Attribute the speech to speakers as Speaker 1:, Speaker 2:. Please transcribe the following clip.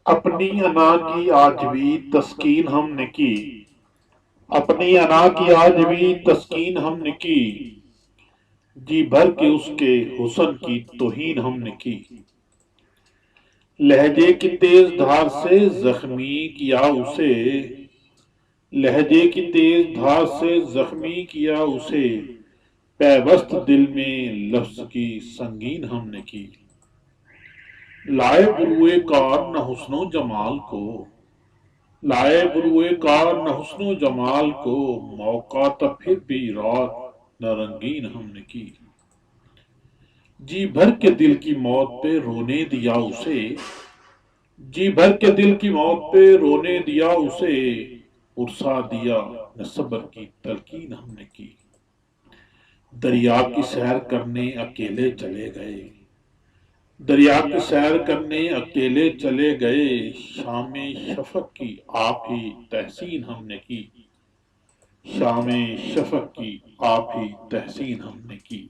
Speaker 1: اپنی انا کی آج بھی تسکین ہم نے کی، اپنی انا کی آج بھی تسکین ہم نے کی، جی بھر کے اس کے حسن کی توہین ہم نے کی۔ لہجے کی تیز دھار سے زخمی کیا اسے، لہجے کی تیز دھار سے زخمی کیا اسے، پیوست دل میں لفظ کی سنگین ہم نے کی۔ لائے بروئے کار نہ حسن و جمال کو، لائے بروئے کار نہ حسن و جمال کو، موقع تھا پھر بھی رات نہ رنگین ہم نے کی۔ جی بھر کے دل کی موت پہ رونے دیا اسے، جی بھر کے دل کی موت پہ رونے دیا اسے، پرسا دیا نہ صبر کی تلقین ہم نے کی۔ دریا کی سیر کرنے اکیلے چلے گئے، دریا کی سیر کرنے اکیلے چلے گئے، شام شفق کی آپ ہی تحسین ہم نے کی، شام شفق کی آپ ہی تحسین ہم نے کی۔